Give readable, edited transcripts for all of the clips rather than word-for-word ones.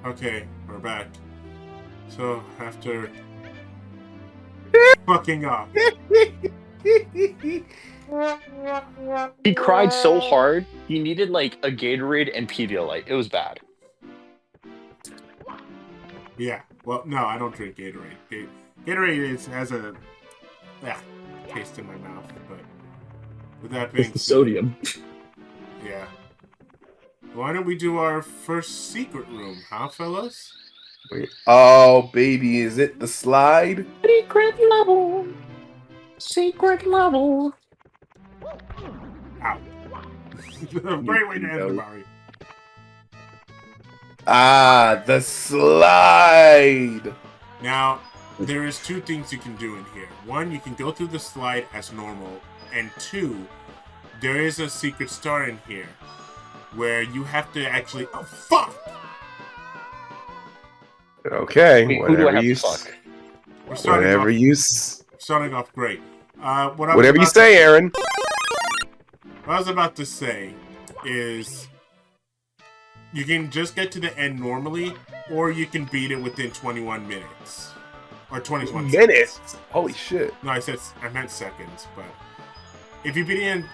Okay, we're back. So, after fucking up. He cried so hard, he needed like a Gatorade and Pedialyte. It was bad. Yeah. Well, no, I don't drink Gatorade. Gatorade has a taste in my mouth, but with that It's being the said, sodium. yeah. Why don't we do our first secret room, huh, fellas? Wait. Oh, baby, is it the slide? Secret level. Secret level. Ow. Great way to end the Mario. Ah, the slide. Now, there is two things you can do in here. One, you can go through the slide as normal, and two, there is a secret star in here where you have to actually. Oh fuck! Okay, Wait, who do I whatever have you to fuck? We're starting whatever off. you Starting off great. whatever you say, Aaron. What I was about to say is you can just get to the end normally, or you can beat it within 21 minutes. Or 21 Minutes? seconds. Holy shit. No, I meant seconds, but if you beat it in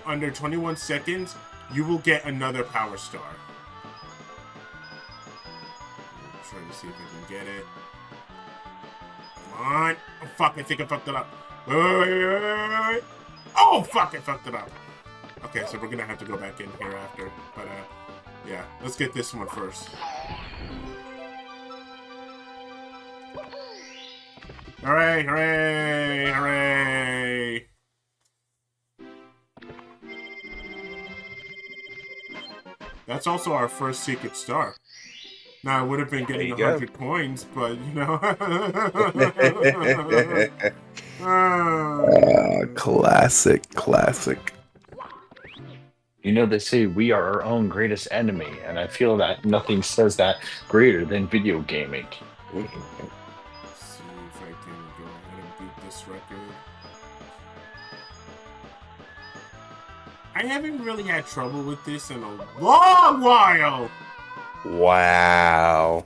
under 21 seconds, you will get another power star. I'm trying to see if I can get it. Come on. Oh, fuck, I think I fucked it up. Wait. Oh, fuck, I fucked it up. Okay, so we're gonna have to go back in here after. But, yeah, let's get this one first. Hooray, hooray, hooray! That's also our first secret star. Now, I would have been getting 100 coins, but, you know. Classic. You know, they say we are our own greatest enemy, and I feel that nothing says that greater than video gaming. See if I can go ahead and beat this record. I haven't really had trouble with this in a long while. Wow.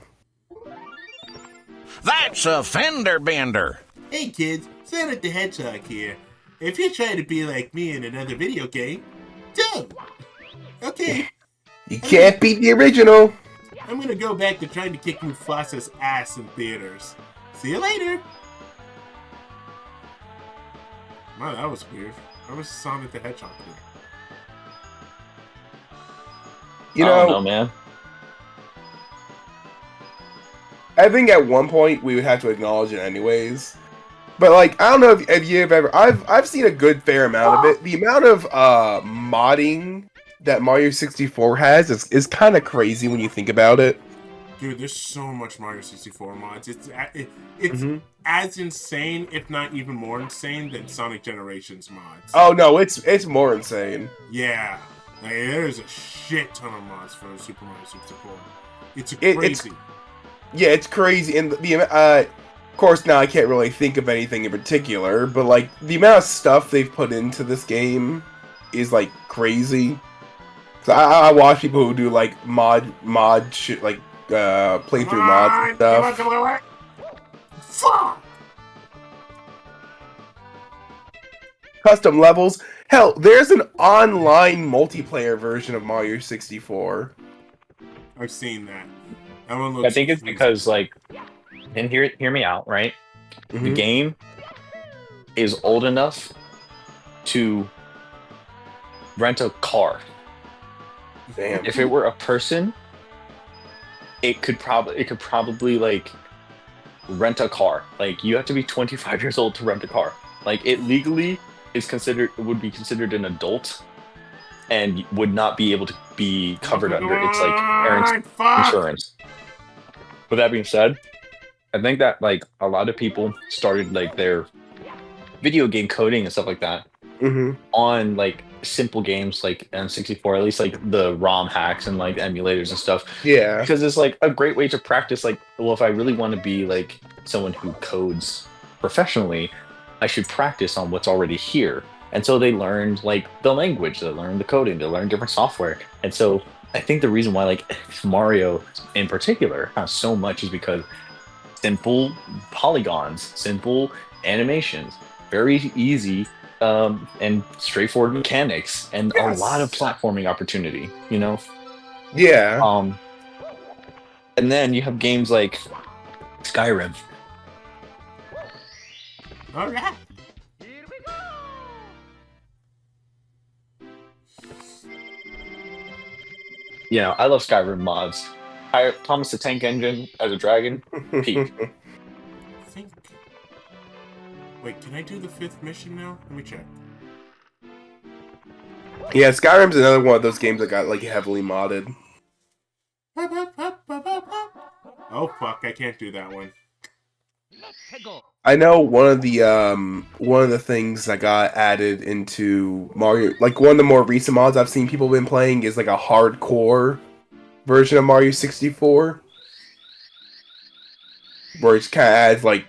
That's a fender bender. Hey kids, Sonic the Hedgehog here. If you're trying to be like me in another video game, don't. Okay. You can't beat the original. I'm gonna go back to trying to kick Mufasa's ass in theaters. See you later. Wow, that was weird. How was Sonic the Hedgehog here? You I don't know, know, man. I think at one point we would have to acknowledge it anyways. But like, I don't know if you've ever. I've seen a good fair amount of it. The amount of modding that Mario 64 has is kind of crazy when you think about it. Dude, there's so much Mario 64 mods. It's as insane, if not even more insane, than Sonic Generations mods. Oh no, it's more insane. Yeah, like, there's a shit ton of mods for Super Mario 64. It's crazy. It's crazy, and of course now I can't really think of anything in particular, but like the amount of stuff they've put into this game is like crazy. So I watch people who do like mod shit, like playthrough mods and stuff. Come on. Fuck! Custom levels. Hell, there's an online multiplayer version of Mario 64. I've seen that. That one looks I think it's crazy. because, like, and hear me out, right? The game is old enough to rent a car. Damn. If it were a person, it could probably like rent a car. Like, you have to be 25 years old to rent a car. Like, it legally would be considered an adult and would not be able to be covered under its like parents' insurance. With that being said, I think that like a lot of people started like their video game coding and stuff like that on like simple games like N64, at least like the ROM hacks and like emulators and stuff. Yeah. Because it's like a great way to practice, like, well, if I really want to be like someone who codes professionally, I should practice on what's already here. And so they learned like the language, they learned the coding, they learned different software. And so I think the reason why like Mario in particular has so much is because simple polygons, simple animations, very easy and straightforward mechanics, and a lot of Yes. platforming opportunity. You know, Yeah. um, and then you have games like Skyrim. All right. You know, I love Skyrim mods. Thomas the Tank Engine as a dragon, peak. I think. Wait, can I do the 5th mission now? Let me check. Yeah, Skyrim's another one of those games that got like heavily modded. Oh fuck! I can't do that one. I know one of the things that got added into Mario, like one of the more recent mods I've seen people been playing is like a hardcore version of Mario 64, where it kind of adds like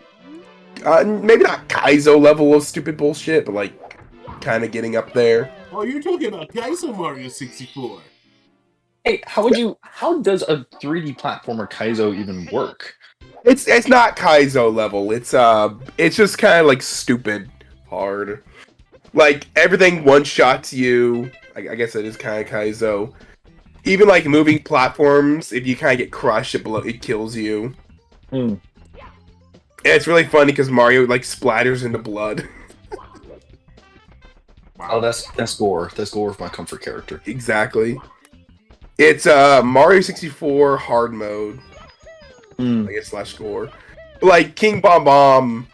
maybe not Kaizo level of stupid bullshit, but like kind of getting up there. Oh, you're talking about Kaizo Mario 64. Hey, how does a 3D platformer Kaizo even work? It's not Kaizo level. It's just kind of like stupid hard. Like everything one shots you. I guess it is kind of Kaizo. Even like moving platforms, if you kind of get crushed, it kills you. Hmm. And it's really funny because Mario like splatters into blood. Wow. Oh, that's gore. That's gore of my comfort character. Exactly. It's Mario 64 hard mode. Hmm. I guess /score. Like King Bomb Bomb,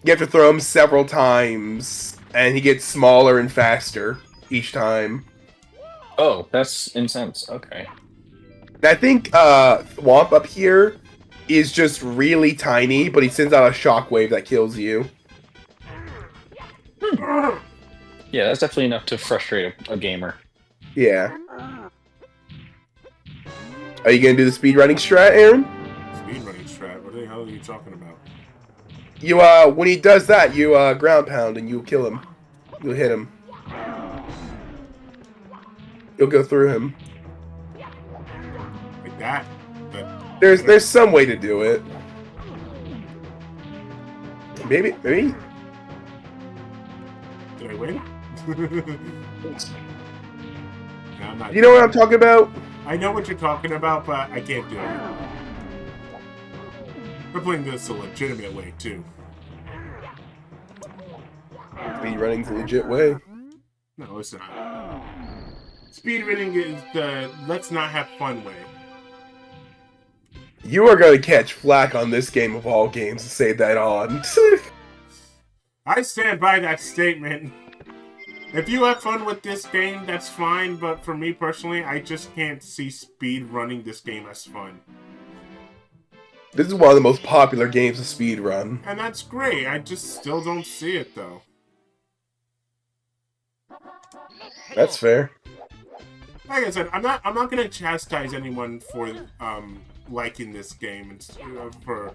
you have to throw him several times, and he gets smaller and faster each time. Oh, that's intense. Okay. And I think Whomp up here is just really tiny, but he sends out a shockwave that kills you. Yeah, that's definitely enough to frustrate a gamer. Yeah. Are you gonna do the speedrunning strat, Aaron? Speedrunning strat. What the hell are you talking about? You when he does that, you ground pound and you kill him. You'll hit him. You'll go through him. Like that? But There's some way to do it. Maybe. did I win? No, I'm not. You know what I'm talking about? I know what you're talking about, but I can't do it. We're playing this a legitimate way too. Speedrunning's a legit way. No, it's not. Speedrunning is the let's not have fun way. You are gonna catch flack on this game of all games to say that on. I stand by that statement. If you have fun with this game, that's fine, but for me personally, I just can't see speed running this game as fun. This is one of the most popular games to speedrun. And that's great, I just still don't see it though. That's fair. Like I said, I'm not gonna chastise anyone for liking this game and for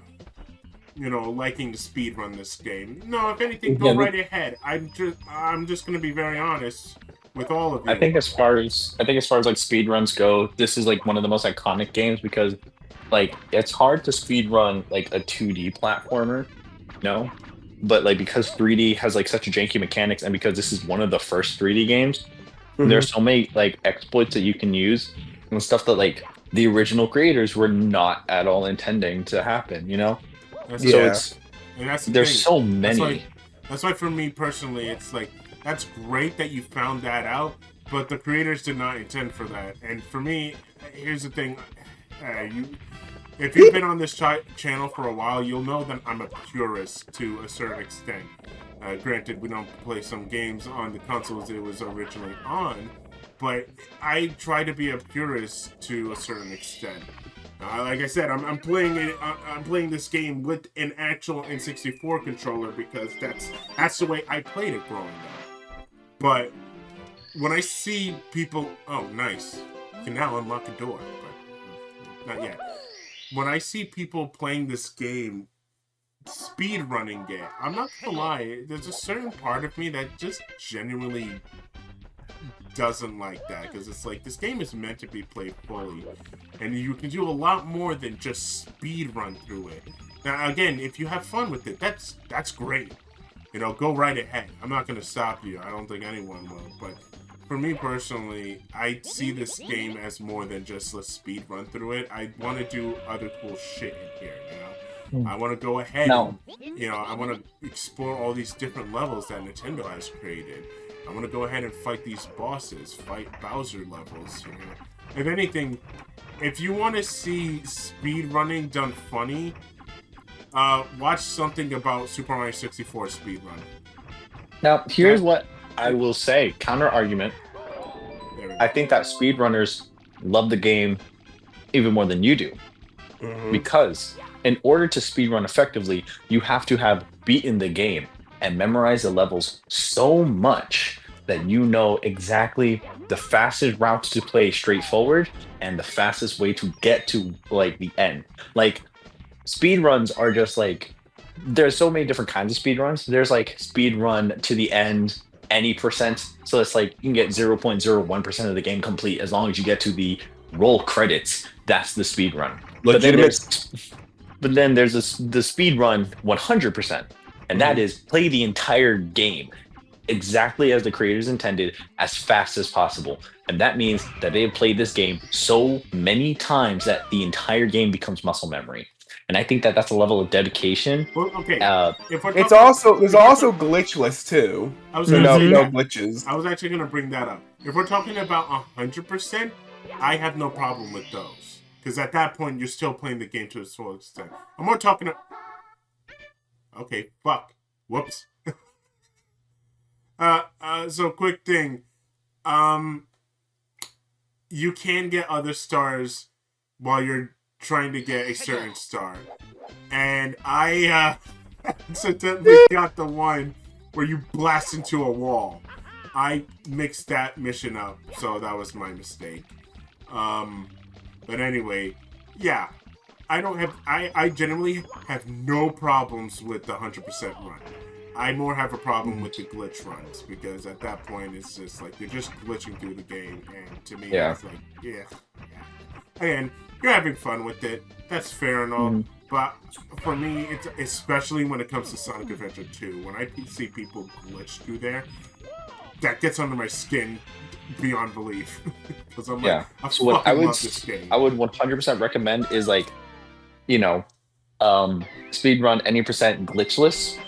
liking to speedrun this game. No, if anything, go right ahead. I'm just gonna be very honest with all of you. I think as far as like speedruns go, this is like one of the most iconic games because like it's hard to speedrun like a 2D platformer, but like because 3D has like such janky mechanics and because this is one of the first 3D games, there's so many like exploits that you can use and stuff that like the original creators were not at all intending to happen, That's there's so many. That's why for me personally, it's like that's great that you found that out, but the creators did not intend for that. And for me, here's the thing: if you've been on this channel for a while, you'll know that I'm a purist to a certain extent. Granted, we don't play some games on the consoles it was originally on, but I try to be a purist to a certain extent. Like I said, I'm playing it. I'm playing this game with an actual N64 controller because that's the way I played it growing up. But when I see people, oh nice, you can now unlock a door, but not yet. When I see people playing this game, speed running game, I'm not gonna lie. There's a certain part of me that just genuinely doesn't like that because it's like this game is meant to be played fully, and you can do a lot more than just speed run through it. Now, again, if you have fun with it, that's great. You know, go right ahead. I'm not gonna stop you. I don't think anyone will. But for me personally, I see this game as more than just a speed run through it. I want to do other cool shit in here. You know, I want to go ahead. No. And, you know, I want to explore all these different levels that Nintendo has created. I want to go ahead and fight these bosses, fight Bowser levels. You know? If anything, if you want to see speed running done funny, watch something about Super Mario 64 speedrun. Now, here's what I will say. Counter argument. There I think that speedrunners love the game even more than you do. Because in order to speedrun effectively, you have to have beaten the game and memorize the levels so much that you know exactly the fastest routes to play straightforward and the fastest way to get to like the end. Like speedruns are just like there's so many different kinds of speedruns. There's like speedrun to the end any percent. So it's like you can get 0.01% of the game complete as long as you get to the roll credits. That's the speedrun. But then there's the speedrun 100%. And that is play the entire game exactly as the creators intended, as fast as possible. And that means that they have played this game so many times that the entire game becomes muscle memory. And I think that that's a level of dedication. Well, okay. There's also glitchless too. No glitches. I was actually gonna bring that up. If we're talking about 100%, I have no problem with those because at that point you're still playing the game to its full extent. I'm more talking. Okay, fuck. Whoops. So quick thing. You can get other stars while you're trying to get a certain star. And I accidentally got the one where you blast into a wall. I mixed that mission up, so that was my mistake. But anyway, yeah. I generally have no problems with the 100% run. I more have a problem with the glitch runs because at that point it's just like you're just glitching through the game, and to me it's like, yeah. And you're having fun with it. That's fair and all. But for me, it's especially when it comes to Sonic Adventure 2, when I see people glitch through there, that gets under my skin beyond belief. Because I'm like, I fucking love this game. I would 100% recommend is like, you know, speedrun any percent glitchless.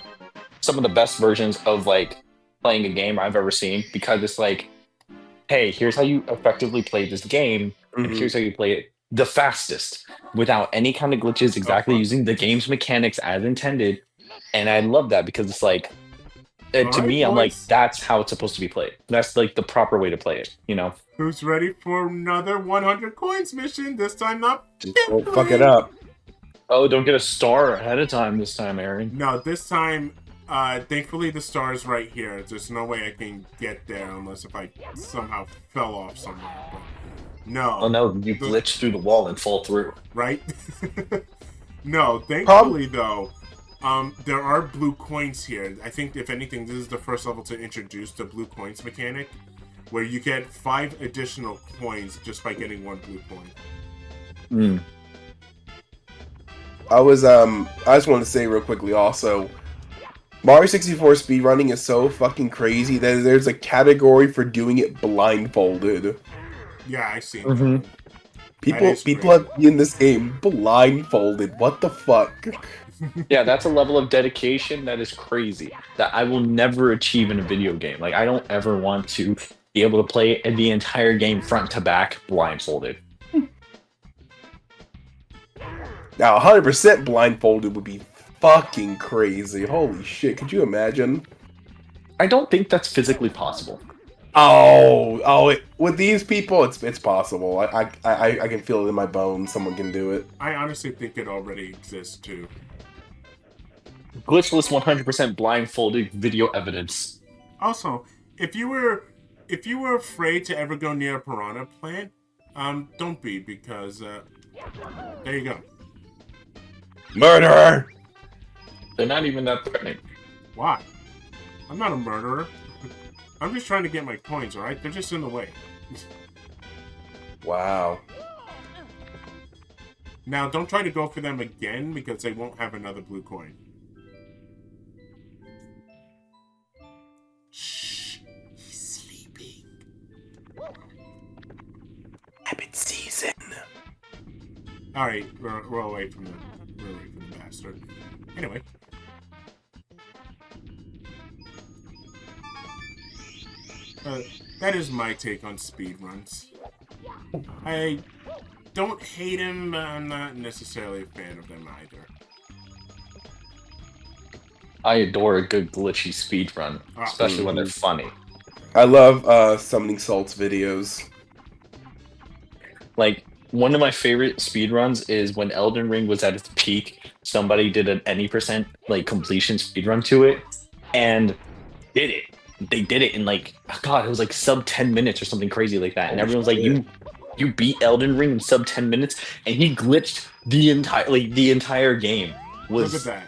Some of the best versions of like playing a game I've ever seen, because it's like, hey, here's how you effectively play this game, and here's how you play it the fastest without any kind of glitches, exactly using the game's mechanics as intended. And I love that because it's like, to me, I'm like, that's how it's supposed to be played. That's like the proper way to play it, you know? Who's ready for another 100 coins mission? This time not. Don't fuck it up. Oh, don't get a star ahead of time this time, Aaron. No, this time, thankfully the star's right here. There's no way I can get there unless if I somehow fell off somewhere. But no. Oh no, you glitch through the wall and fall through. Right? No, thankfully though, there are blue coins here. I think if anything, this is the first level to introduce the blue coins mechanic, where you get 5 additional coins just by getting 1 blue coin. I just want to say real quickly also, Mario 64 speedrunning is so fucking crazy that there's a category for doing it blindfolded. Yeah, I see. People have been in this game blindfolded. What the fuck? Yeah, that's a level of dedication that is crazy, that I will never achieve in a video game. Like, I don't ever want to be able to play the entire game front to back blindfolded. Now, 100% blindfolded would be fucking crazy. Holy shit, could you imagine? I don't think that's physically possible. With these people, it's possible. I can feel it in my bones. Someone can do it. I honestly think it already exists too. Glitchless 100% blindfolded video evidence. Also, if you were afraid to ever go near a piranha plant, don't be, because there you go. Murderer! They're not even that threatening. Why? I'm not a murderer. I'm just trying to get my coins, alright? They're just in the way. Wow. Now, don't try to go for them again, because they won't have another blue coin. Shh. He's sleeping. Rabbit season. Alright, we're away from the bastard. Anyway. That is my take on speedruns. I don't hate him, but I'm not necessarily a fan of them either. I adore a good glitchy speedrun, especially when they're funny. I love Summoning Salt's videos. Like, one of my favorite speedruns is when Elden Ring was at its peak, somebody did an any percent like completion speedrun to it, and did it. They did it in like, God, it was like sub 10 minutes or something crazy like that. And everyone's like, you beat Elden Ring in sub 10 minutes, and he glitched the entire game. Look at that.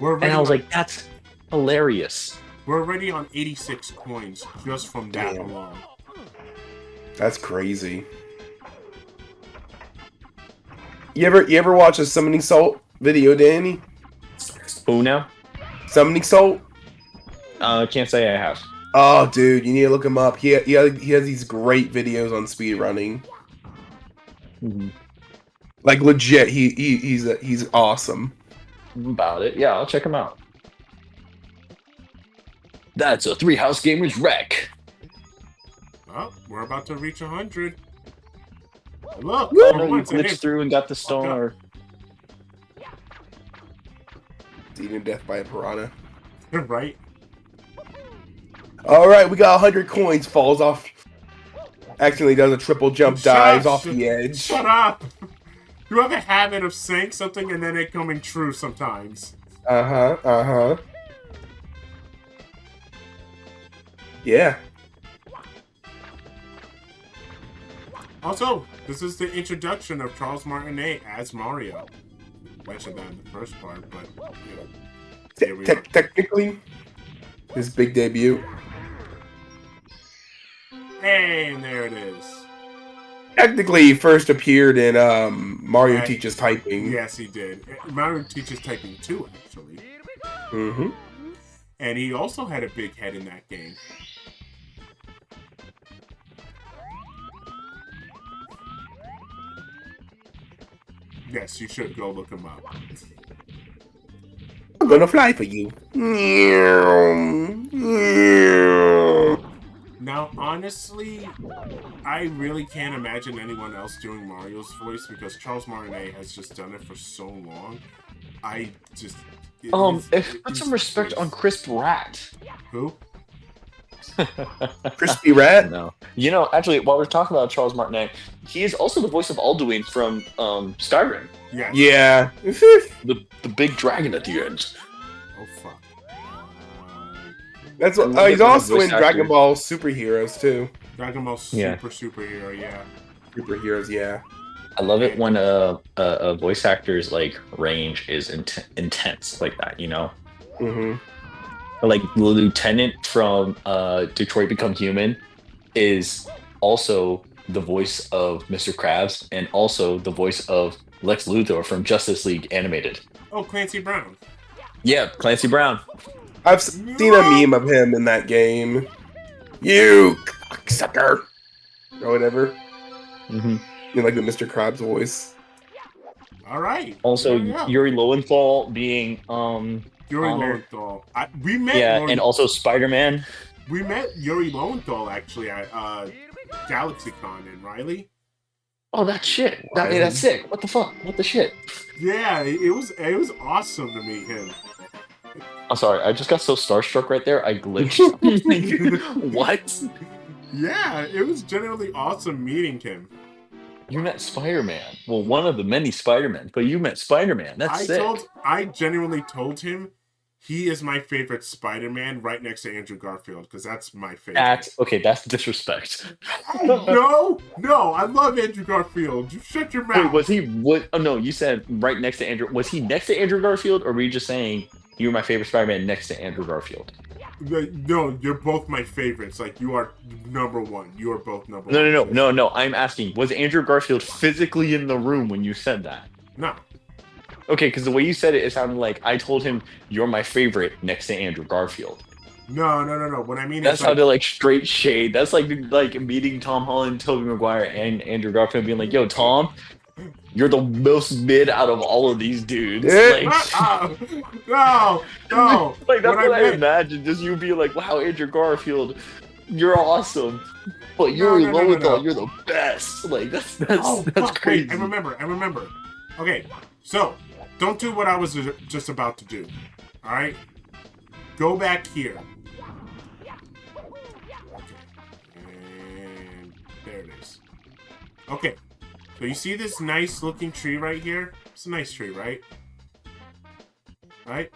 And I was like, that's hilarious. We're already on 86 coins just from that alone. That's crazy. You ever watch a Summoning Salt video, Danny? Who now? Summoning Salt? Can't say I have. Oh, dude, you need to look him up. He has these great videos on speedrunning. Mm-hmm. Like legit, he's awesome. About it, yeah, I'll check him out. That's a Three House Gamers wreck. Oh, we're about to reach 100. Look, Oh no, you glitched through and got the stone. Or... Eaten to death by a piranha. Right. All right, we got 100 coins. Falls off. Accidentally does a triple jump, dives off the edge. Shut up! You have a habit of saying something and then it coming true sometimes. Yeah. Also, this is the introduction of Charles Martinet as Mario. Mentioned that in the first part, but you know. Here we are. Technically, his big debut. And there it is. Technically, he first appeared in Mario Right. Teaches Typing. Yes, he did. Mario Teaches Typing 2, actually. Mm-hmm. And he also had a big head in that game. Yes, you should go look him up. I'm gonna fly for you. Now, honestly, I really can't imagine anyone else doing Mario's voice because Charles Martinet has just done it for so long. I just... Put some respect on Crisp Rat. Who? Crispy Rat? No. You know, actually, while we're talking about Charles Martinet, he is also the voice of Alduin from Skyrim. Yes. Yeah. The big dragon at the end. Oh, fuck. That's what, he's also in Dragon Ball Superheroes too. Dragon Ball Superhero, yeah. Superheroes, yeah. I love it when a voice actor's like range is intense like that, you know? Mm-hmm. Like the lieutenant from Detroit Become Human is also the voice of Mr. Krabs and also the voice of Lex Luthor from Justice League Animated. Oh, Clancy Brown. Yeah, Clancy Brown. I've seen a meme of him in that game. You cocksucker! Or whatever. Mm-hmm. In like the Mr. Krabs voice. All right. Also, Yeah. Yuri Lowenthal being Yuri Honor. Lowenthal. We met. and also Spider-Man. We met Yuri Lowenthal actually at GalaxyCon in Riley. Oh, that's shit. That's sick. What the fuck? What the shit? Yeah, it was awesome to meet him. I'm sorry. I just got so starstruck right there. I glitched. What? Yeah, it was generally awesome meeting him. You met Spider-Man. Well, one of the many Spider-Men, but you met Spider-Man. That's sick. I genuinely told him he is my favorite Spider-Man right next to Andrew Garfield because that's my favorite. That's disrespect. No, I love Andrew Garfield. You shut your mouth. Wait, was he? What? Oh no, you said right next to Andrew. Was he next to Andrew Garfield, or were you just saying you were my favorite Spider-Man next to Andrew Garfield? No, you're both my favorites. Like, you are number one. You are both number No, one. no, no, no, no. I'm asking, was Andrew Garfield physically in the room when you said that? No. Okay, because the way you said it, it sounded like I told him you're my favorite next to Andrew Garfield. No. What I mean That is, sounded like straight shade. That's like meeting Tom Holland, Tobey Maguire, and Andrew Garfield being like, "Yo, Tom, you're the most mid out of all of these dudes." Yeah. Like, no. like that's what I meant- imagined. Just you being like, "Wow, Andrew Garfield, you're awesome, but No, Yuri no, no, no, Lowenthal, no. you're the best." Like that's Oh, that's fuck, crazy. wait, I remember. Okay, so don't do what I was just about to do. All right, go back here. And there it is. Okay, so you see this nice looking tree right here? It's a nice tree, right? Right?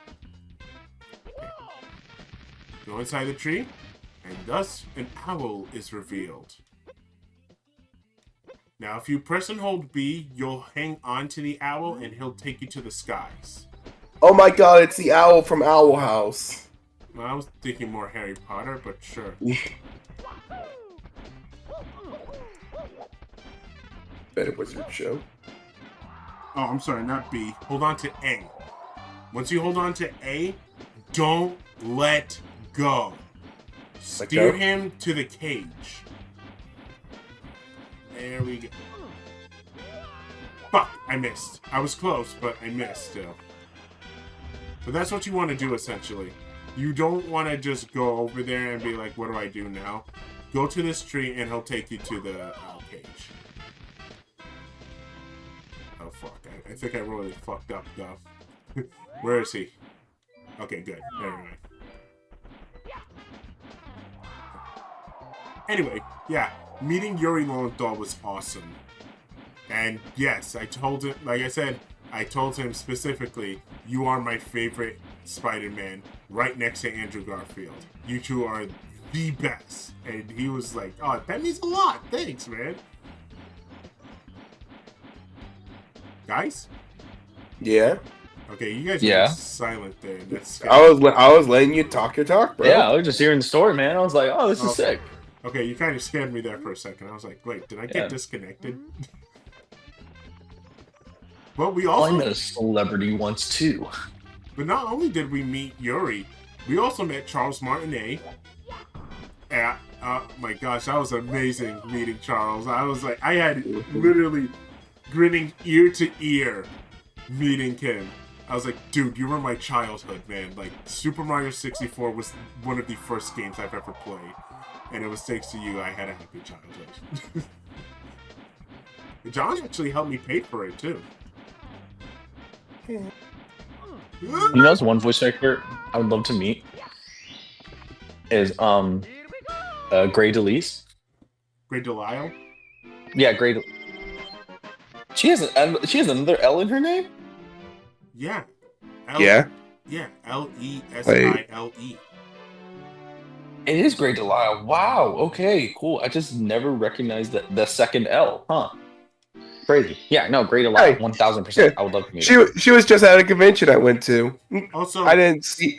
Okay. Go inside the tree, and thus an owl is revealed. Now, if you press and hold B, you'll hang on to the owl, and he'll take you to the skies. Oh my god, it's the owl from Owl House. Well, I was thinking more Harry Potter, but sure. Better Wizard Show. Oh, I'm sorry, not B. Hold on to A. Once you hold on to A, don't let go. Steer go? him to the cage. There we go. Fuck, I missed. I was close, but I missed still. So that's what you want to do, essentially. You don't want to just go over there and be like, what do I do now? Go to this tree, and he'll take you to the cage. Oh, fuck. I think I really fucked up, though. Where is he? Okay, good. Never mind. Anyway, yeah. Meeting Yuri Lowenthal was awesome. And yes, I told him, like I said, I told him specifically, you are my favorite Spider-Man, right next to Andrew Garfield. You two are the best. And he was like, oh, that means a lot. Thanks, man. Guys? Yeah. Okay, you guys Yeah. are silent there. That's scary. I was letting you talk your talk, bro. Yeah, I was just hearing the story, man. I was like, "Oh, this is Okay. sick." Okay, you kind of scared me there for a second. I was like, wait, did I get Yeah. disconnected? But we Oh, I also... met a celebrity once too. But not only did we meet Yuri, we also met Charles Martinet. And, oh my gosh, that was amazing meeting Charles. I was like, I had literally grinning ear to ear meeting him. I was like, dude, you were my childhood, man. Like, Super Mario 64 was one of the first games I've ever played. And it was thanks to you I had a happy childhood. John actually helped me pay for it, too. You know, there's one voice actor I would love to meet is Grey DeLise. Great Delisle? Yeah, Grey. She has another L in her name. Yeah. Yeah. Yeah, Lesile. It is Grey DeLisle. Wow. Okay. Cool. I just never recognized the second L. Huh. Crazy. Yeah. No. Grey DeLisle. Hey, 1000%. I would love to meet her. She was just at a convention I went to. Also, I didn't see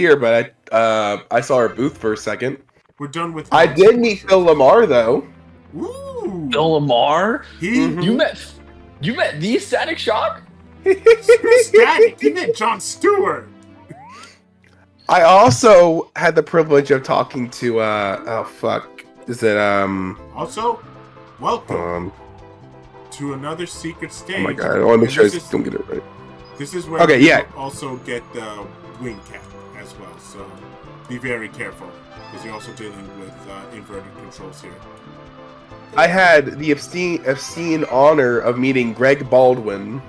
her, but I saw her booth for a second. we're done with... I did meet Phil Lamar though. Woo! Bill Lamar. He... Mhm. You met the Static Shock. Screw Static! He met Jon Stewart! I also had the privilege of talking to is it Also, welcome to another secret stage. oh my god, I want to make sure I This is- don't get it right. This is where Okay, you yeah. also get the wing cap as well, so be very careful, because you're also dealing with inverted controls here. I had the obscene honor of meeting Greg Baldwin,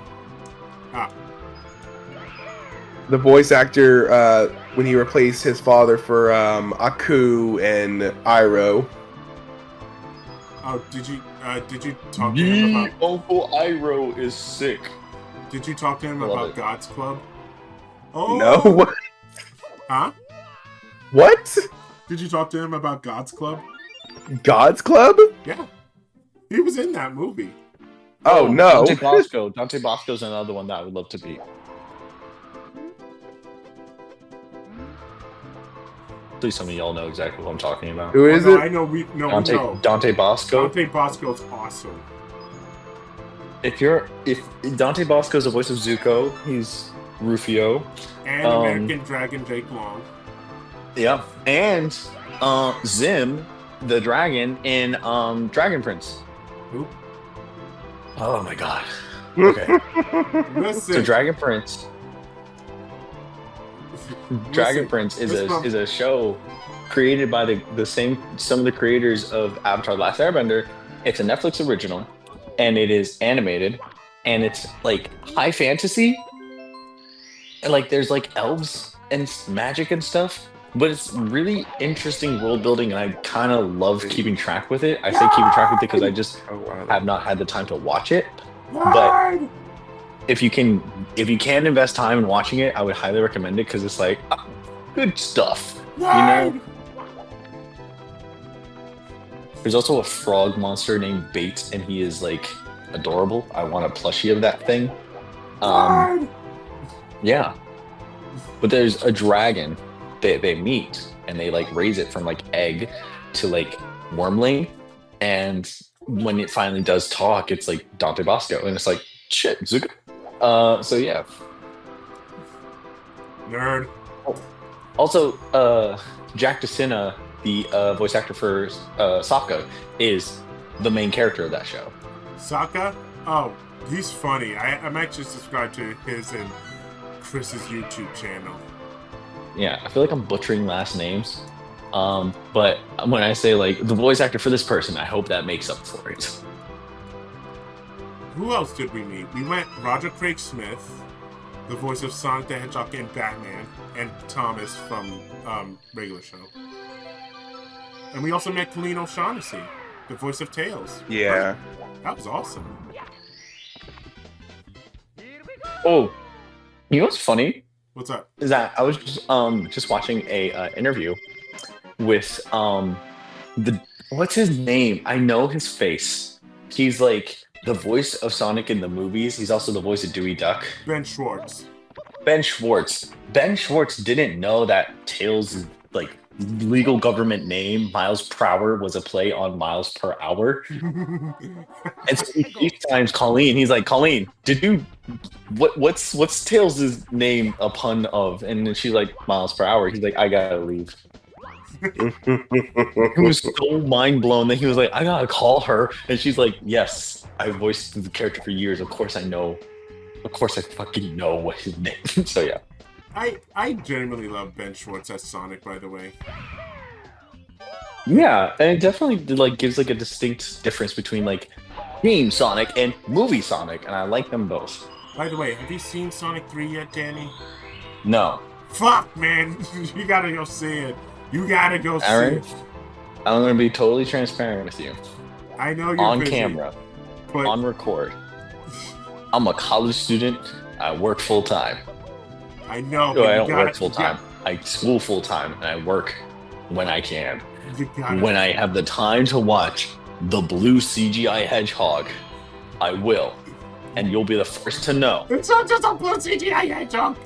Ah, the voice actor when he replaced his father for Aku and Iroh. oh, did you talk to him The about... Uncle Iroh is sick. Did you talk to him Love about it. God's Club? Oh, No, Huh? what? Did you talk to him about God's Club? God's Club? Yeah. He was in that movie. Oh no! Dante Bosco. Dante Bosco's another one that I would love to beat. Hopefully, some of y'all know exactly what I'm talking about. Who is no, it? I know. We know. Dante Bosco. Dante Bosco's awesome. If Dante Bosco is the voice of Zuko, he's Rufio. And American Dragon Jake Long. Yeah, and Zim, the dragon in Dragon Prince. Who? Oh my god. Okay. Listen. So Dragon Prince. Dragon Prince is a show created by some of the creators of Avatar: The Last Airbender. It's a Netflix original, and it is animated, and it's like high fantasy. And like there's like elves and magic and stuff, but it's really interesting world building, and I kind of love keeping track with it. I say keeping track with it because I just have not had the time to watch it. But if you can invest time in watching it, I would highly recommend it because it's like good stuff. You know. There's also a frog monster named Bates, and he is like adorable. I want a plushie of that thing. Yeah. But there's a dragon they meet, and they like raise it from like egg to like wormling, and when it finally does talk, it's like Dante Bosco, and it's like shit, Zuko. So yeah. Nerd. Also, Jack DeCina, the voice actor for Sokka, is the main character of that show. Sokka? Oh, he's funny. I might just subscribe to his and Chris's YouTube channel. Yeah, I feel like I'm butchering last names. But when I say like the voice actor for this person, I hope that makes up for it. Who else did we meet? We met Roger Craig Smith, the voice of Sonic the Hedgehog and Batman, and Thomas from regular show. And we also met Colleen O'Shaughnessy, the voice of Tails. Yeah. That was awesome. Oh, you know what's funny? What's up? Is that I was just watching a interview with what's his name? I know his face. He's like the voice of Sonic in the movies. He's also the voice of Dewey Duck. Ben Schwartz. Ben Schwartz. Ben Schwartz didn't know that Tails' like legal government name, Miles Per Hour, was a play on Miles Per Hour. And so he FaceTimes Colleen. He's like, Colleen, what's Tails' name a pun of? And then she's like, Miles Per Hour. He's like, I gotta leave. He was so mind blown that he was like, I gotta call her. And she's like, yes, I voiced the character for years. Of course I know. Of course I fucking know what his name. So yeah. I genuinely love Ben Schwartz as Sonic, by the way. Yeah, and it definitely like gives like a distinct difference between like game Sonic and movie Sonic, and I like them both. By the way, have you seen Sonic 3 yet, Danny? No. Fuck, man. You gotta go see it. You gotta go see it. I'm gonna be totally transparent with you. I know you're on busy, camera, but on record. I'm a college student. I work full time. I know. No, I don't work full time. I school full time, and I work when I can. When I have the time to watch the blue CGI hedgehog, I will, and you'll be the first to know. It's not just a blue CGI hedgehog.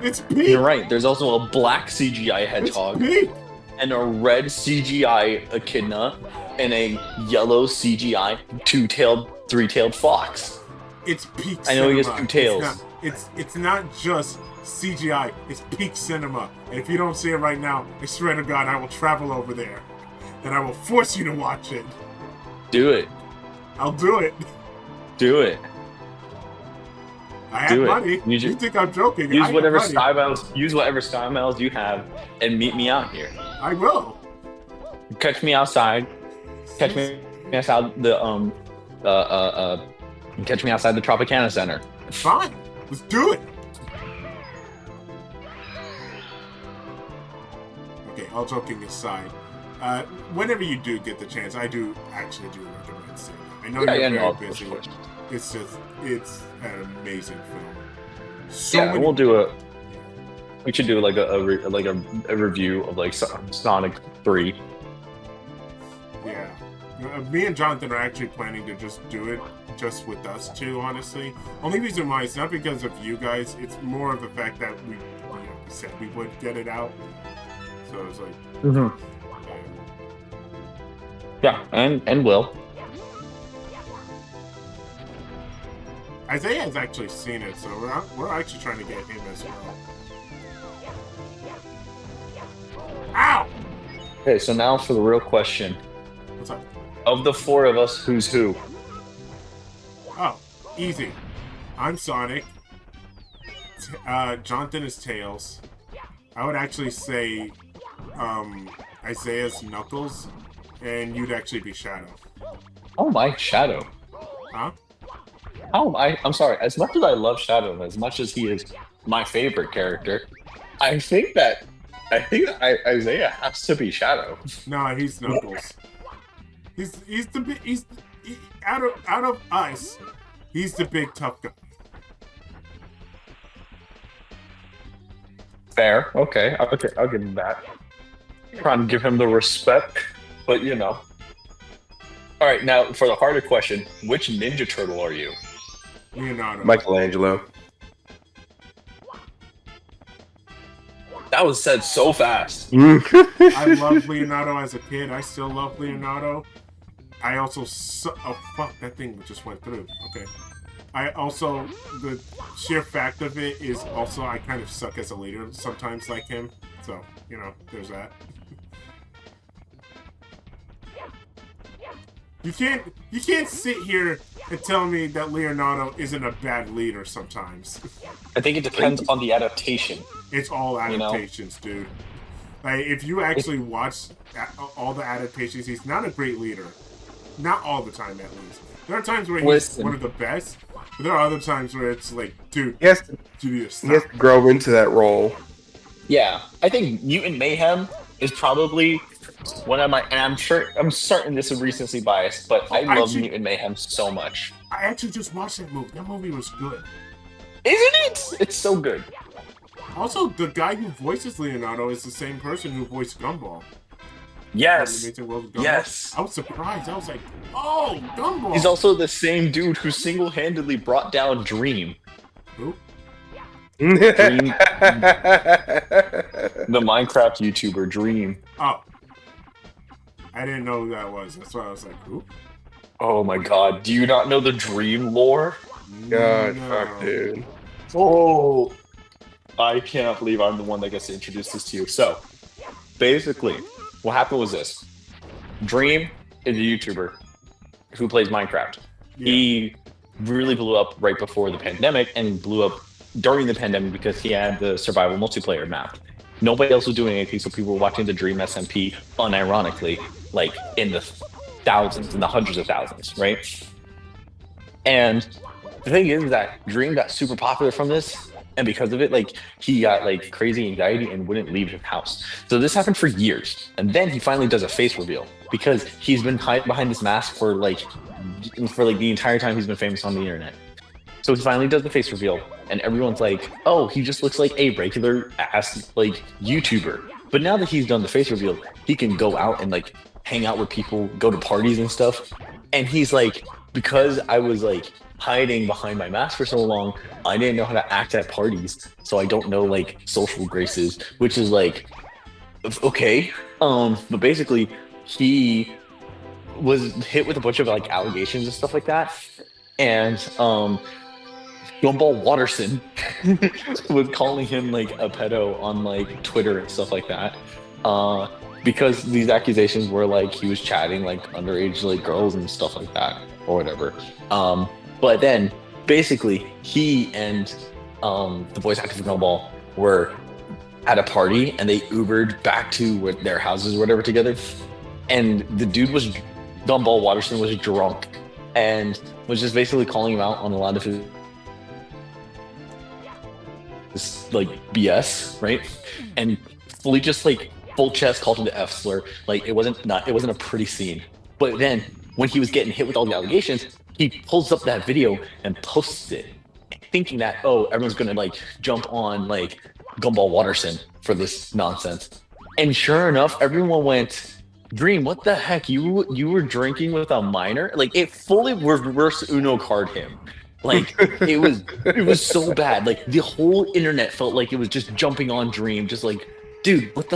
It's pink. You're right. There's also a black CGI hedgehog, and a red CGI echidna, and a yellow CGI two-tailed, three-tailed fox. It's peak I know cinema. he has two tails. It's not just CGI. It's peak cinema. And if you don't see it right now, I swear to God, I will travel over there, and I will force you to watch it. Do it. I'll do it. Do it. I have money. You think I'm joking? Use whatever Sky Miles. Use whatever Sky Miles you have, and meet me out here. I will. Catch me outside. Catch me outside the Catch me outside the Tropicana Center. Fine. Let's do it. Okay, all joking aside, whenever you do get the chance, I do actually recommend seeing it. I know you're very busy. It's an amazing film. We should do like a review of like Sonic 3. Yeah. Me and Jonathan are actually planning to just do it just with us two, honestly. Only reason why it's not because of you guys, it's more of the fact that we said we would get it out. So it's like, Yeah, and Will. Isaiah has actually seen it, so we're actually trying to get him as well. Ow! Okay, so now for the real question. What's up? Of the four of us, who's who? Oh, easy. I'm Sonic. Jonathan is Tails. I would actually say Isaiah's Knuckles, and you'd actually be Shadow. Oh my, Shadow. Huh? I'm sorry. As much as I love Shadow, as much as he is my favorite character, I think that Isaiah has to be Shadow. No, he's Knuckles. Out of us, he's the big tough guy. Fair. Okay. I'll give him that. Trying to give him the respect, but you know. All right. Now for the harder question, which Ninja Turtle are you? Leonardo. Michelangelo. That was said so fast. I loved Leonardo as a kid. I still love Leonardo. I also oh fuck, that thing just went through. Okay. I also, the sheer fact of it is also I kind of suck as a leader sometimes like him. So, you know, there's that. You can't sit here and tell me that Leonardo isn't a bad leader sometimes. I think it depends on the adaptation. It's all adaptations, dude. Like, if you actually watch all the adaptations, he's not a great leader. Not all the time, at least. There are times where he's one of the best, but there are other times where it's like, dude, he has to to grow into that role. Yeah, I think Mutant Mayhem is probably one of my, and I'm certain this is recency bias, but I love Mutant Mayhem so much. I actually just watched that movie. That movie was good. Isn't it? It's so good. Also, the guy who voices Leonardo is the same person who voiced Gumball. Yes. Gumball. Yes. I was surprised. I was like, oh, Gumball. He's also the same dude who single-handedly brought down Dream. Who? Dream. The Minecraft YouTuber Dream. Oh. I didn't know who that was. That's why I was like, who? Oh my god. Do you not know the Dream lore? God, No. fuck, dude. Oh. I cannot believe I'm the one that gets to introduce this to you. So, basically, what happened was this. Dream is a YouTuber who plays Minecraft. Yeah. He really blew up right before the pandemic and blew up during the pandemic because he had the survival multiplayer map. Nobody else was doing anything, so people were watching the Dream SMP unironically, like in the thousands, in the hundreds of thousands, right? And the thing is that Dream got super popular from this, and because of it, like, he got like crazy anxiety and wouldn't leave his house. So this happened for years, and then he finally does a face reveal because he's been hiding behind this mask for like the entire time he's been famous on the internet. So he finally does the face reveal, and everyone's like, "Oh, he just looks like a regular ass like YouTuber." But now that he's done the face reveal, he can go out and like hang out with people, go to parties and stuff. And he's like, because I was like hiding behind my mask for so long, I didn't know how to act at parties, so I don't know like social graces, which is like okay. But basically, he was hit with a bunch of like allegations and stuff like that, and Gumball Watterson was calling him like a pedo on like Twitter and stuff like that, because these accusations were like he was chatting like underage like girls and stuff like that or whatever. But then basically he and the voice actor for Gumball were at a party and they Ubered back to their houses or whatever together, and the dude was Gumball Watterson was drunk and was just basically calling him out on a lot of his like BS, right? And fully just like full chest called him the F slur. Like it wasn't a pretty scene. But then when he was getting hit with all the allegations, he pulls up that video and posts it, thinking that, oh, everyone's gonna like jump on like Gumball Watterson for this nonsense. And sure enough, everyone went, Dream, what the heck? You were drinking with a minor? Like it fully reverse Uno card him. Like it was so bad. Like the whole internet felt like it was just jumping on Dream, just like dude, what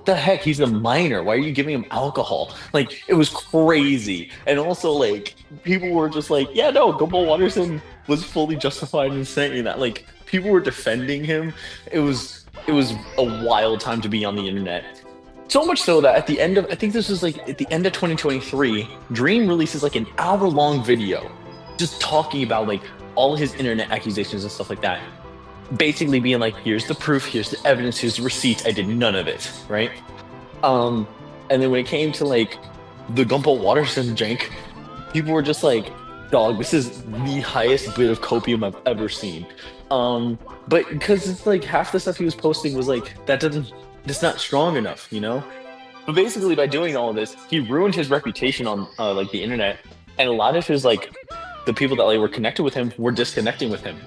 the heck? He's a minor. Why are you giving him alcohol? Like, it was crazy. And also, like, people were just like, yeah, no, Gumball Watterson was fully justified in saying that. Like, people were defending him. It was a wild time to be on the internet. So much so that at the end of, I think this was like at the end of 2023, Dream releases like an hour-long video just talking about like all his internet accusations and stuff like that. Basically being like, here's the proof, here's the evidence, here's the receipts. I did none of it, right? Um, and then when it came to like the Gumball Watterson jank, people were just like, dog, this is the highest bit of copium I've ever seen. But because it's like half the stuff he was posting was like, it's not strong enough, you know? But basically by doing all of this, he ruined his reputation on like the internet, and a lot of his like the people that like were connected with him were disconnecting with him.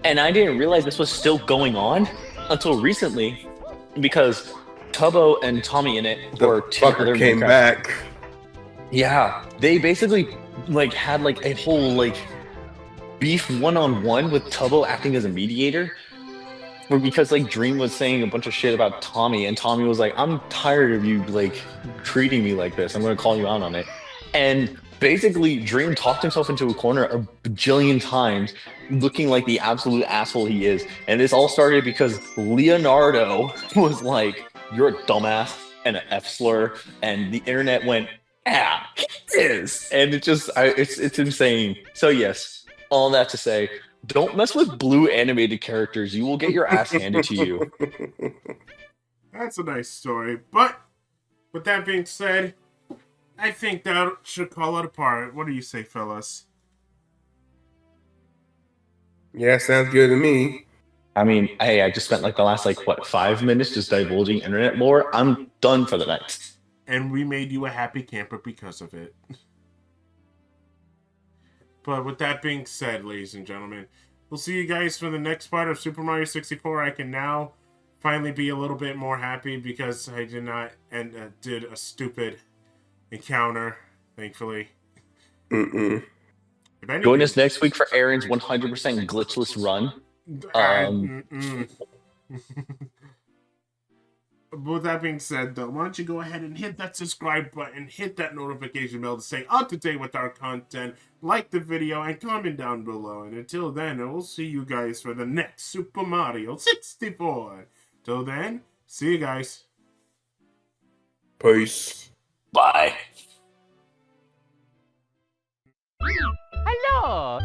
And I didn't realize this was still going on until recently, because Tubbo and Tommy in it The were two other fucker came Minecraft- back. Yeah, they basically like had like a whole like beef one-on-one with Tubbo acting as a mediator. Because like Dream was saying a bunch of shit about Tommy, and Tommy was like, I'm tired of you like treating me like this. I'm gonna call you out on it. And basically Dream talked himself into a corner a bajillion times, looking like the absolute asshole he is. And this all started because Leonardo was like, you're a dumbass and an F slur, and the internet went, ah, he is. And it's insane. So yes, all that to say, don't mess with blue animated characters. You will get your ass handed to you. That's a nice story. But with that being said, I think that should call it apart. What do you say, fellas? Yeah, sounds good to me. I mean, hey, I just spent like the last like what 5 minutes just divulging internet lore. I'm done for the night. And we made you a happy camper because of it. But with that being said, ladies and gentlemen, we'll see you guys for the next part of Super Mario 64. I can now finally be a little bit more happy because I did not did a stupid encounter, thankfully. Join us next week for Aaron's 100% glitchless run. With that being said, though, why don't you go ahead and hit that subscribe button, hit that notification bell to stay up to date with our content, like the video, and comment down below. And until then, I will see you guys for the next Super Mario 64. Till then, see you guys. Peace. Bye. Hello.